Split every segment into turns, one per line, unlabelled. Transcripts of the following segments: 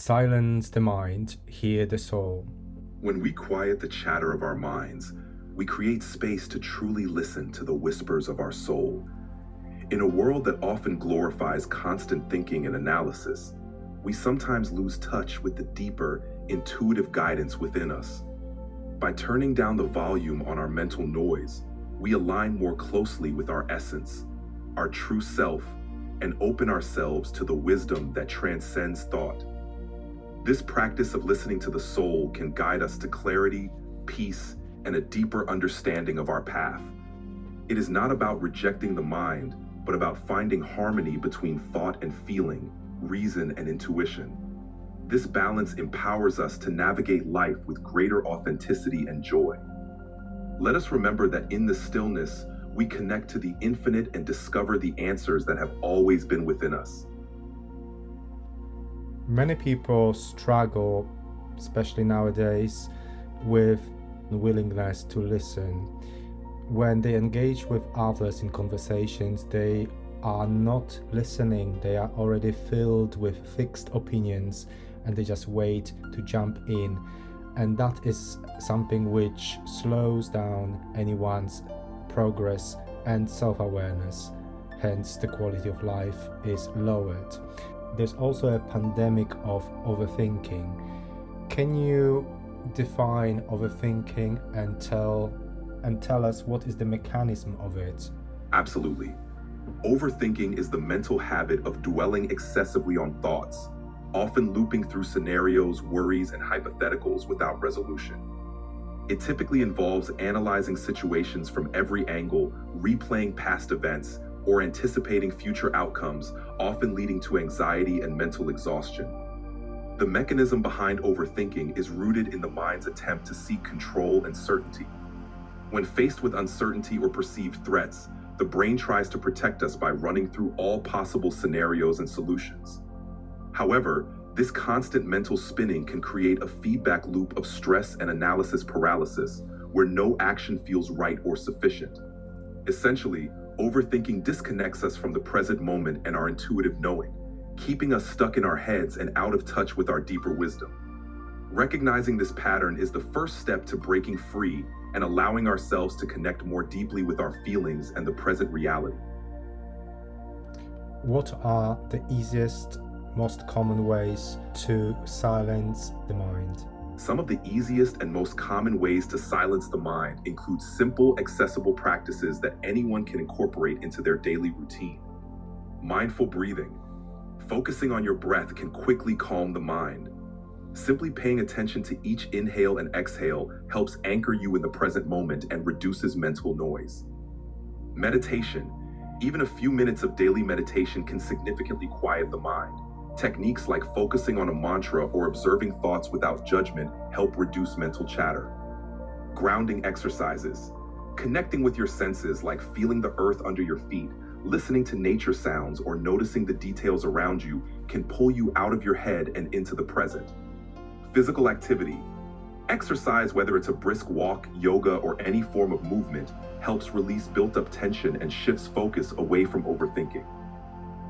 Silence the mind, hear the soul.
When we quiet the chatter of our minds, we create space to truly listen to the whispers of our soul. In a world that often glorifies constant thinking and analysis, we sometimes lose touch with the deeper, intuitive guidance within us. By turning down the volume on our mental noise, we align more closely with our essence, our true self, and open ourselves to the wisdom that transcends thought. This practice of listening to the soul can guide us to clarity, peace, and a deeper understanding of our path. It is not about rejecting the mind, but about finding harmony between thought and feeling, reason and intuition. This balance empowers us to navigate life with greater authenticity and joy. Let us remember that in the stillness, we connect to the infinite and discover the answers that have always been within us.
Many people struggle, especially nowadays, with willingness to listen. When they engage with others in conversations, they are not listening. They are already filled with fixed opinions and they just wait to jump in. And that is something which slows down anyone's progress and self-awareness. Hence, the quality of life is lowered. There's also a pandemic of overthinking. Can you define overthinking and tell us what is the mechanism of it?
Absolutely. Overthinking is the mental habit of dwelling excessively on thoughts, often looping through scenarios, worries, and hypotheticals without resolution. It typically involves analyzing situations from every angle, replaying past events, or anticipating future outcomes, often leading to anxiety and mental exhaustion. The mechanism behind overthinking is rooted in the mind's attempt to seek control and certainty. When faced with uncertainty or perceived threats, the brain tries to protect us by running through all possible scenarios and solutions. However, this constant mental spinning can create a feedback loop of stress and analysis paralysis, where no action feels right or sufficient. Essentially, overthinking disconnects us from the present moment and our intuitive knowing, keeping us stuck in our heads and out of touch with our deeper wisdom. Recognizing this pattern is the first step to breaking free and allowing ourselves to connect more deeply with our feelings and the present reality.
What are the easiest, most common ways to silence the mind?
Some of the easiest and most common ways to silence the mind include simple, accessible practices that anyone can incorporate into their daily routine. Mindful breathing. Focusing on your breath can quickly calm the mind. Simply paying attention to each inhale and exhale helps anchor you in the present moment and reduces mental noise. Meditation. Even a few minutes of daily meditation can significantly quiet the mind. Techniques like focusing on a mantra or observing thoughts without judgment help reduce mental chatter. Grounding exercises. Connecting with your senses like feeling the earth under your feet, listening to nature sounds, or noticing the details around you can pull you out of your head and into the present. Physical activity. Exercise, whether it's a brisk walk, yoga, or any form of movement, helps release built-up tension and shifts focus away from overthinking.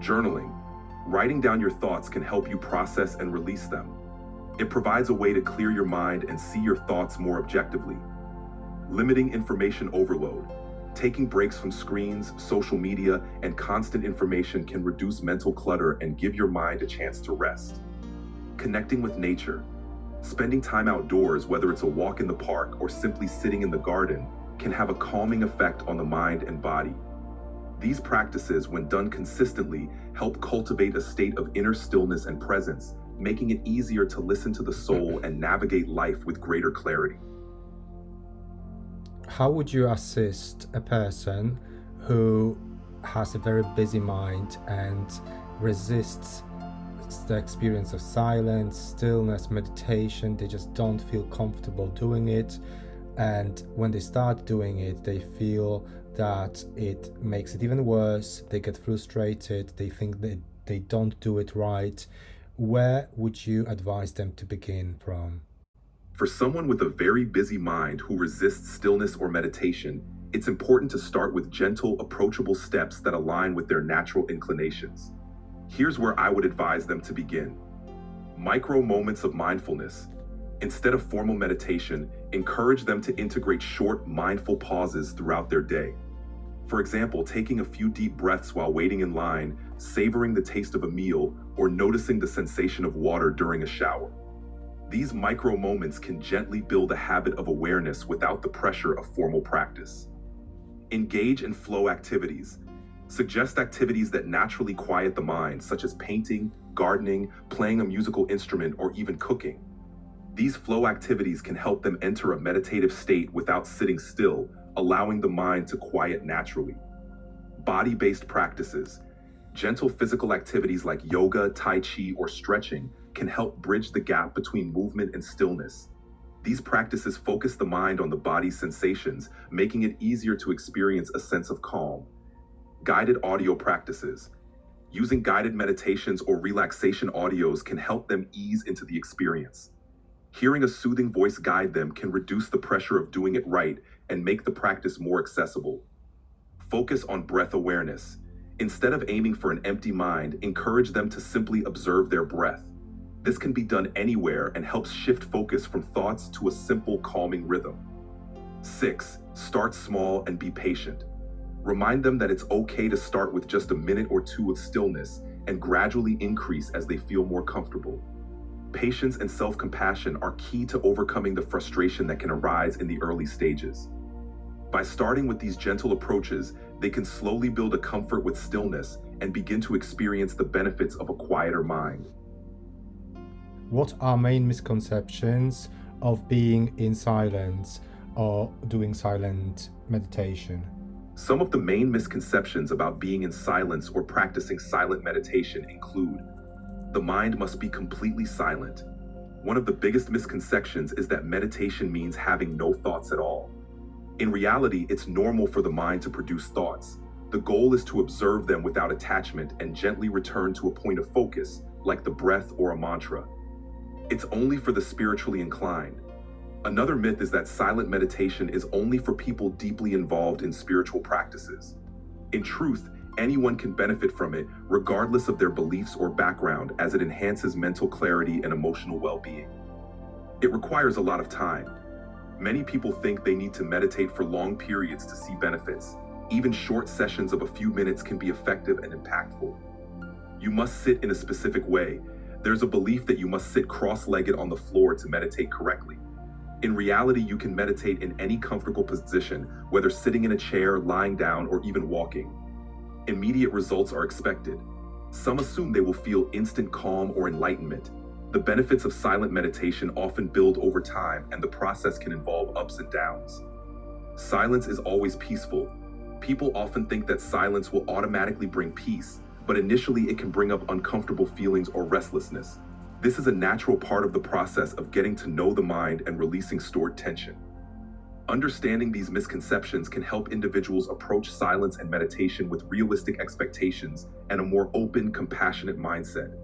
Journaling. Writing down your thoughts can help you process and release them. It provides a way to clear your mind and see your thoughts more objectively. Limiting information overload. Taking breaks from screens, social media, and constant information can reduce mental clutter and give your mind a chance to rest. Connecting with nature. Spending time outdoors, whether it's a walk in the park or simply sitting in the garden, can have a calming effect on the mind and body. These practices, when done consistently, help cultivate a state of inner stillness and presence, making it easier to listen to the soul and navigate life with greater clarity.
How would you assist a person who has a very busy mind and resists the experience of silence, stillness, meditation? They just don't feel comfortable doing it, and when they start doing it, they feel that it makes it even worse. They get frustrated, they think that they don't do it right. Where would you advise them to begin from?
For someone with a very busy mind who resists stillness or meditation, it's important to start with gentle, approachable steps that align with their natural inclinations. Here's where I would advise them to begin. Micro moments of mindfulness. Instead of formal meditation, encourage them to integrate short, mindful pauses throughout their day. For example, taking a few deep breaths while waiting in line, savoring the taste of a meal, or noticing the sensation of water during a shower. These micro moments can gently build a habit of awareness without the pressure of formal practice. Engage in flow activities. Suggest activities that naturally quiet the mind, such as painting, gardening, playing a musical instrument, or even cooking. These flow activities can help them enter a meditative state without sitting still, allowing the mind to quiet naturally. Body-based practices. Gentle physical activities like yoga, tai chi, or stretching can help bridge the gap between movement and stillness. These practices focus the mind on the body's sensations, making it easier to experience a sense of calm. Guided audio practices. Using guided meditations or relaxation audios can help them ease into the experience. Hearing a soothing voice guide them can reduce the pressure of doing it right and make the practice more accessible. Focus on breath awareness. Instead of aiming for an empty mind, encourage them to simply observe their breath. This can be done anywhere and helps shift focus from thoughts to a simple, calming rhythm. 6. Start small and be patient. Remind them that it's okay to start with just a minute or two of stillness and gradually increase as they feel more comfortable. Patience and self-compassion are key to overcoming the frustration that can arise in the early stages. By starting with these gentle approaches, they can slowly build a comfort with stillness and begin to experience the benefits of a quieter mind.
What are main misconceptions of being in silence or doing silent meditation?
Some of the main misconceptions about being in silence or practicing silent meditation include: the mind must be completely silent. One of the biggest misconceptions is that meditation means having no thoughts at all. In reality, it's normal for the mind to produce thoughts. The goal is to observe them without attachment and gently return to a point of focus, like the breath or a mantra. It's only for the spiritually inclined. Another myth is that silent meditation is only for people deeply involved in spiritual practices. In truth, anyone can benefit from it, regardless of their beliefs or background, as it enhances mental clarity and emotional well-being. It requires a lot of time. Many people think they need to meditate for long periods to see benefits. Even short sessions of a few minutes can be effective and impactful. You must sit in a specific way. There's a belief that you must sit cross-legged on the floor to meditate correctly. In reality, you can meditate in any comfortable position, whether sitting in a chair, lying down, or even walking. Immediate results are expected. Some assume they will feel instant calm or enlightenment. The benefits of silent meditation often build over time, and the process can involve ups and downs. Silence is always peaceful. People often think that silence will automatically bring peace, but initially it can bring up uncomfortable feelings or restlessness. This is a natural part of the process of getting to know the mind and releasing stored tension. Understanding these misconceptions can help individuals approach silence and meditation with realistic expectations and a more open, compassionate mindset.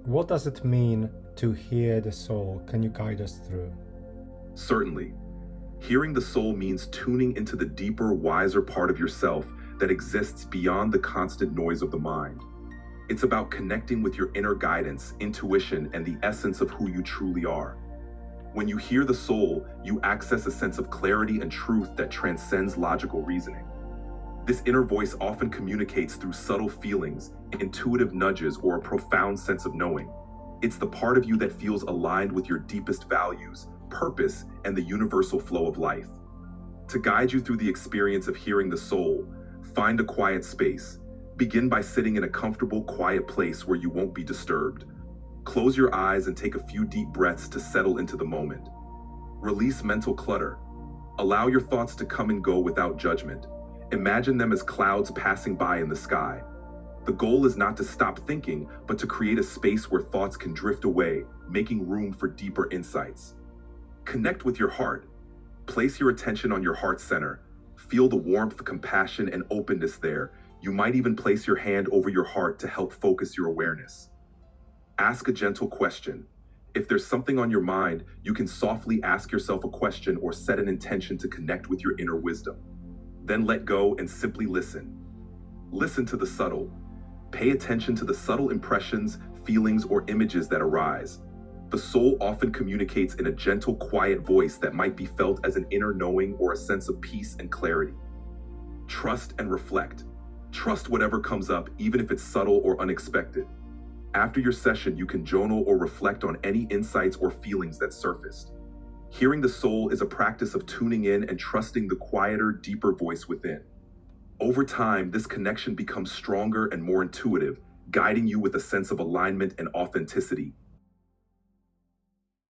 What does it mean to hear the soul? Can you guide us through?
Certainly. Hearing the soul means tuning into the deeper, wiser part of yourself that exists beyond the constant noise of the mind. It's about connecting with your inner guidance, intuition, and the essence of who you truly are. When you hear the soul, you access a sense of clarity and truth that transcends logical reasoning. This inner voice often communicates through subtle feelings, intuitive nudges, or a profound sense of knowing. It's the part of you that feels aligned with your deepest values, purpose, and the universal flow of life. To guide you through the experience of hearing the soul, find a quiet space. Begin by sitting in a comfortable, quiet place where you won't be disturbed. Close your eyes and take a few deep breaths to settle into the moment. Release mental clutter. Allow your thoughts to come and go without judgment. Imagine them as clouds passing by in the sky. The goal is not to stop thinking, but to create a space where thoughts can drift away, making room for deeper insights. Connect with your heart. Place your attention on your heart center. Feel the warmth, compassion, and openness there. You might even place your hand over your heart to help focus your awareness. Ask a gentle question. If there's something on your mind, you can softly ask yourself a question or set an intention to connect with your inner wisdom. Then let go and simply listen. Listen to the subtle. Pay attention to the subtle impressions, feelings, or images that arise. The soul often communicates in a gentle, quiet voice that might be felt as an inner knowing or a sense of peace and clarity. Trust and reflect. Trust whatever comes up, even if it's subtle or unexpected. After your session, you can journal or reflect on any insights or feelings that surfaced. Hearing the soul is a practice of tuning in and trusting the quieter, deeper voice within. Over time, this connection becomes stronger and more intuitive, guiding you with a sense of alignment and authenticity,